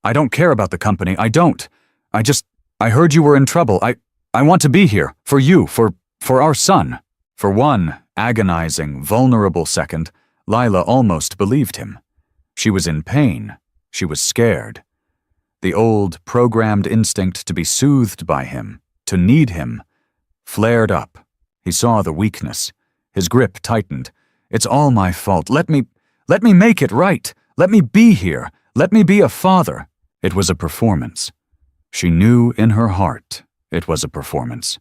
"I don't care about the company. I don't. I heard you were in trouble. I want to be here. For you, for our son." For one agonizing, vulnerable second, Lila almost believed him. She was in pain. She was scared. The old, programmed instinct to be soothed by him, to need him, flared up. He saw the weakness. His grip tightened. "It's all my fault. Let me make it right. Let me be here. Let me be a father." It was a performance. She knew in her heart it was a performance.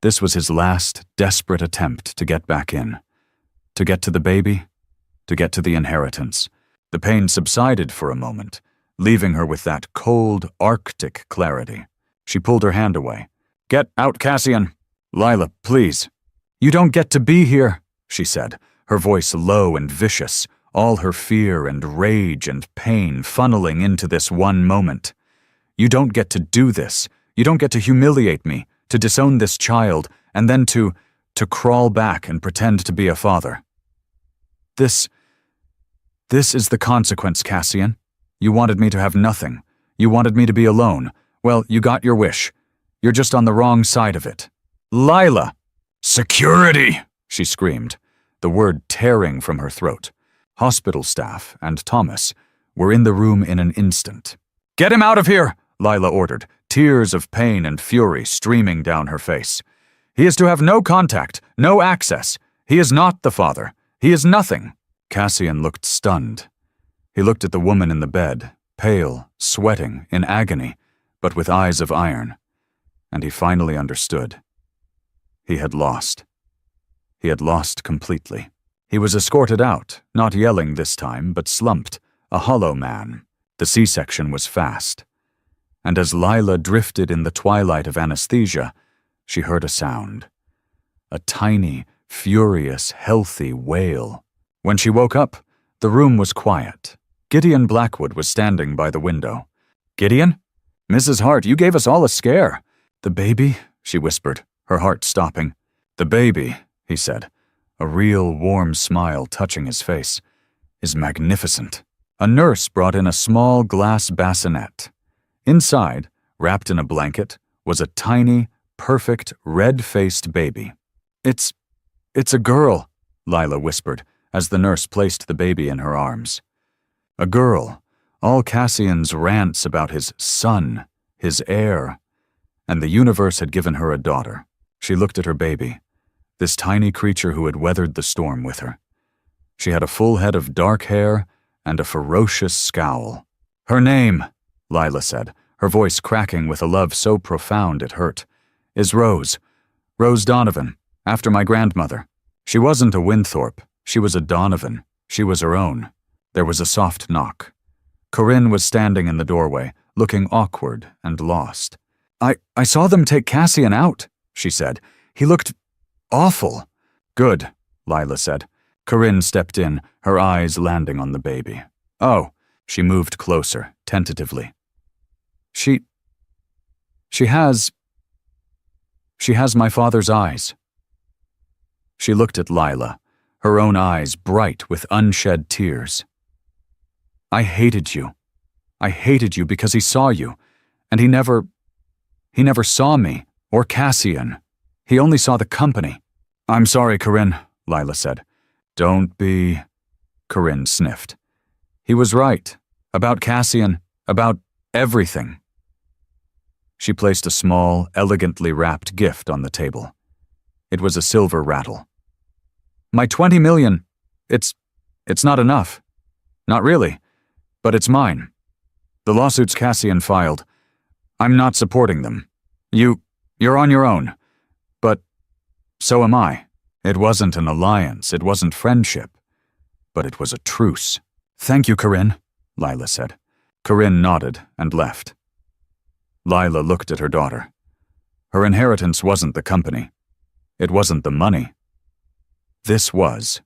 This was his last, desperate attempt to get back in. To get to the baby, to get to the inheritance. The pain subsided for a moment, leaving her with that cold, Arctic clarity. She pulled her hand away. "Get out, Cassian." "Lila, please." "You don't get to be here," she said, her voice low and vicious, all her fear and rage and pain funneling into this one moment. "You don't get to do this. You don't get to humiliate me, to disown this child, and then to crawl back and pretend to be a father. This is the consequence, Cassian. You wanted me to have nothing. You wanted me to be alone. Well, you got your wish. You're just on the wrong side of it." "Lila!" "Security!" she screamed, the word tearing from her throat. Hospital staff and Thomas were in the room in an instant. "Get him out of here!" Lila ordered, tears of pain and fury streaming down her face. "He is to have no contact, no access. He is not the father. He is nothing." Cassian looked stunned. He looked at the woman in the bed, pale, sweating, in agony, but with eyes of iron. And he finally understood. He had lost. He had lost completely. He was escorted out, not yelling this time, but slumped, a hollow man. The C-section was fast. And as Lila drifted in the twilight of anesthesia, she heard a sound. A tiny, furious, healthy wail. When she woke up, the room was quiet. Gideon Blackwood was standing by the window. "Gideon? Mrs. Hart, you gave us all a scare." "The baby?" she whispered, her heart stopping. "The baby," he said, a real warm smile touching his face, "is magnificent. A nurse brought in a small glass bassinet. Inside, wrapped in a blanket, was a tiny, perfect, red-faced baby. It's a girl," Lila whispered as the nurse placed the baby in her arms. A girl, all Cassian's rants about his son, his heir, and the universe had given her a daughter. She looked at her baby, this tiny creature who had weathered the storm with her. She had a full head of dark hair and a ferocious scowl. "Her name," Lila said, her voice cracking with a love so profound it hurt, "is Rose. Rose Donovan, after my grandmother. She wasn't a Winthrop. She was a Donovan. She was her own." There was a soft knock. Corinne was standing in the doorway, looking awkward and lost. I saw them take Cassian out," she said. "He looked awful." "Good," Lila said. Corinne stepped in, her eyes landing on the baby. "Oh," she moved closer, tentatively. She has my father's eyes." She looked at Lila, her own eyes bright with unshed tears. "I hated you. I hated you because he saw you, and he never saw me, or Cassian. He only saw the company." "I'm sorry, Corinne," Lila said. "Don't be," Corinne sniffed. "He was right. About Cassian, about everything." She placed a small, elegantly wrapped gift on the table. It was a silver rattle. "My 20 million, it's not enough. Not really, but it's mine. The lawsuits Cassian filed, I'm not supporting them. You're on your own. But so am I. It wasn't an alliance, it wasn't friendship, but it was a truce." "Thank you, Corinne," Lila said. Corinne nodded and left. Lila looked at her daughter. Her inheritance wasn't the company. It wasn't the money. This was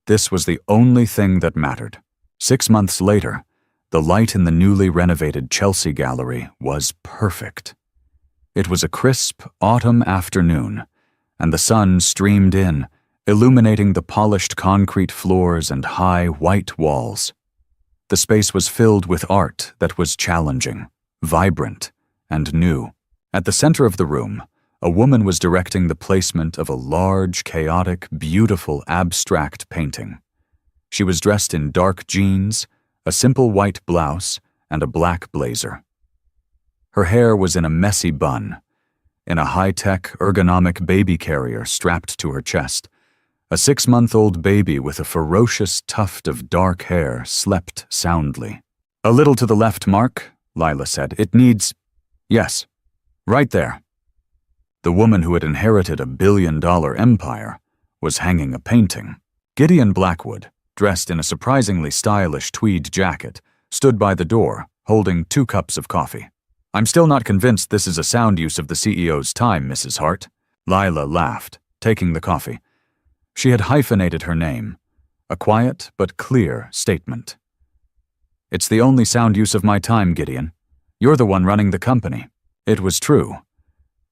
the only thing that mattered. 6 months later, the light in the newly renovated Chelsea Gallery was perfect. It was a crisp autumn afternoon, and the sun streamed in, illuminating the polished concrete floors and high white walls. The space was filled with art that was challenging, vibrant, and new. At the center of the room, a woman was directing the placement of a large, chaotic, beautiful, abstract painting. She was dressed in dark jeans, a simple white blouse, and a black blazer. Her hair was in a messy bun. In a high-tech, ergonomic baby carrier strapped to her chest, a 6-month-old baby with a ferocious tuft of dark hair slept soundly. "A little to the left, Mark," Lila said. "It needs— Yes, right there." The woman who had inherited a billion-dollar empire was hanging a painting. Gideon Blackwood, dressed in a surprisingly stylish tweed jacket, stood by the door, holding 2 cups of coffee. "I'm still not convinced this is a sound use of the CEO's time, Mrs. Hart." Lila laughed, taking the coffee. She had hyphenated her name, a quiet but clear statement. "It's the only sound use of my time, Gideon. You're the one running the company." It was true.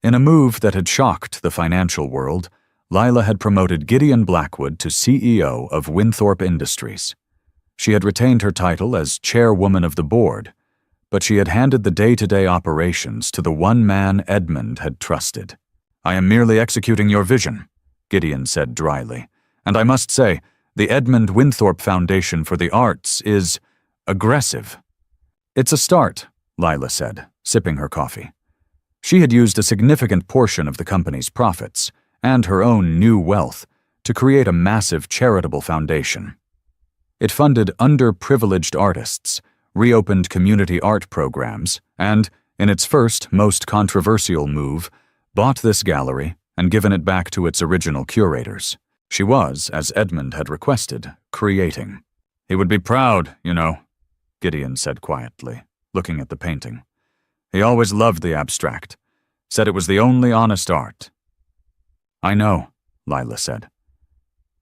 In a move that had shocked the financial world, Lila had promoted Gideon Blackwood to CEO of Winthrop Industries. She had retained her title as chairwoman of the board, but she had handed the day-to-day operations to the one man Edmund had trusted. "I am merely executing your vision," Gideon said dryly, "and I must say, the Edmund Winthrop Foundation for the Arts is aggressive." "It's a start," Lila said, sipping her coffee. She had used a significant portion of the company's profits, and her own new wealth, to create a massive charitable foundation. It funded underprivileged artists, reopened community art programs, and, in its first, most controversial move, bought this gallery and given it back to its original curators. She was, as Edmund had requested, creating. "He would be proud, you know," Gideon said quietly, looking at the painting. "He always loved the abstract, said it was the only honest art." "I know," Lila said.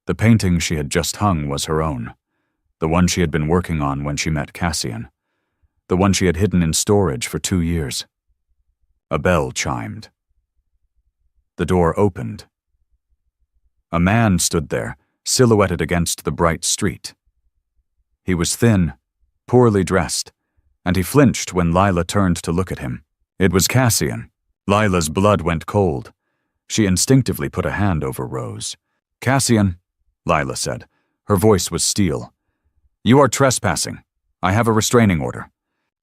The painting she had just hung was her own, the one she had been working on when she met Cassian, the one she had hidden in storage for 2 years. A bell chimed. The door opened. A man stood there, silhouetted against the bright street. He was thin, poorly dressed, and he flinched when Lila turned to look at him. It was Cassian. Lila's blood went cold. She instinctively put a hand over Rose. "Cassian," Lila said. Her voice was steel. "You are trespassing. I have a restraining order."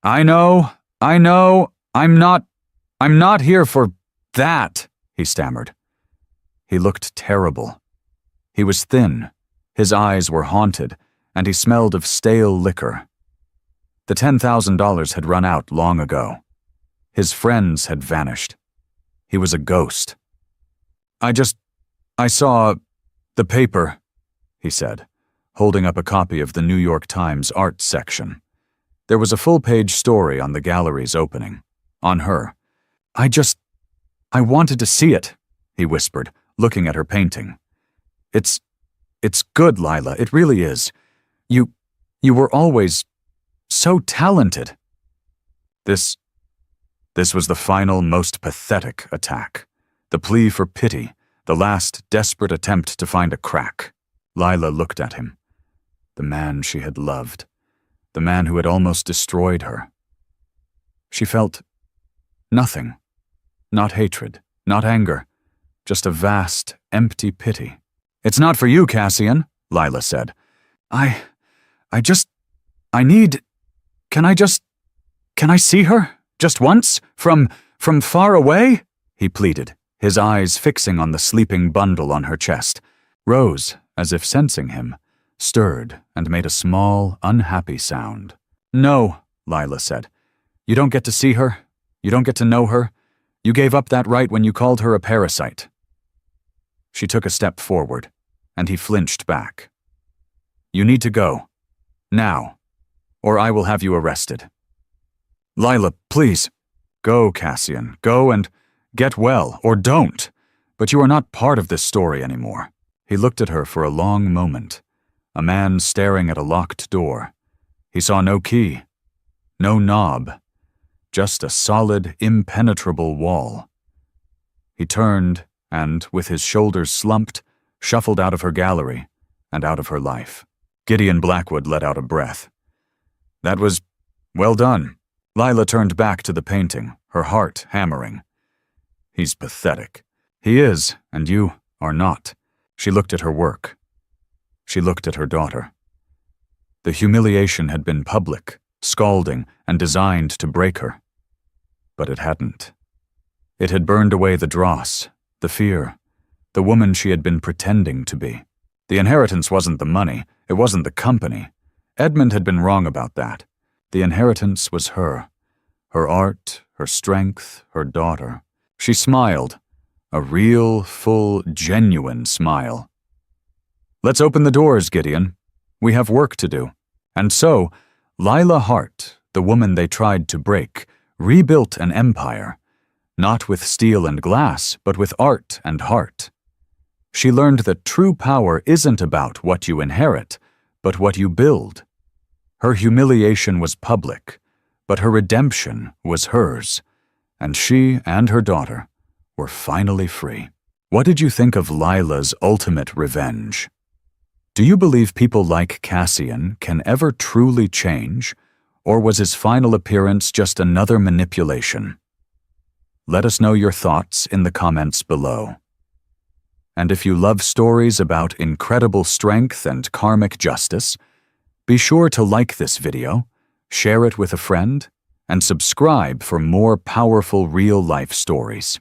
I know, I'm not here for that," he stammered. He looked terrible. He was thin, his eyes were haunted, and he smelled of stale liquor. The $10,000 had run out long ago. His friends had vanished. He was a ghost. I saw the paper," he said, holding up a copy of the New York Times art section. There was a full-page story on the gallery's opening. On her. I wanted to see it," he whispered, looking at her painting. It's good, Lila, it really is. You were always so talented." This was the final, most pathetic attack. The plea for pity, the last desperate attempt to find a crack. Lila looked at him. The man she had loved. The man who had almost destroyed her. She felt nothing. Not hatred, not anger. Just a vast, empty pity. "It's not for you, Cassian," Lila said. Can I see her? Just once? From far away?" he pleaded, his eyes fixing on the sleeping bundle on her chest. Rose, as if sensing him, stirred and made a small, unhappy sound. "No," Lila said. "You don't get to see her. You don't get to know her. You gave up that right when you called her a parasite." She took a step forward, and he flinched back. "You need to go. Now. Or I will have you arrested." "Lila, please." "Go, Cassian. Go and get well, or don't. But you are not part of this story anymore." He looked at her for a long moment. A man staring at a locked door. He saw no key. No knob. Just a solid, impenetrable wall. He turned and, with his shoulders slumped, shuffled out of her gallery and out of her life. Gideon Blackwood let out a breath. "That was well done." Lila turned back to the painting, her heart hammering. "He's pathetic." "He is, and you are not." She looked at her work. She looked at her daughter. The humiliation had been public, scalding, and designed to break her. But it hadn't. It had burned away the dross, the fear, the woman she had been pretending to be. The inheritance wasn't the money, it wasn't the company. Edmund had been wrong about that. The inheritance was her. Her art, her strength, her daughter. She smiled. A real, full, genuine smile. "Let's open the doors, Gideon. We have work to do." And so, Lila Hart, the woman they tried to break, rebuilt an empire, not with steel and glass, but with art and heart. She learned that true power isn't about what you inherit, but what you build. Her humiliation was public, but her redemption was hers, and she and her daughter were finally free. What did you think of Lila's ultimate revenge? Do you believe people like Cassian can ever truly change, or was his final appearance just another manipulation? Let us know your thoughts in the comments below. And if you love stories about incredible strength and karmic justice, be sure to like this video, share it with a friend, and subscribe for more powerful real-life stories.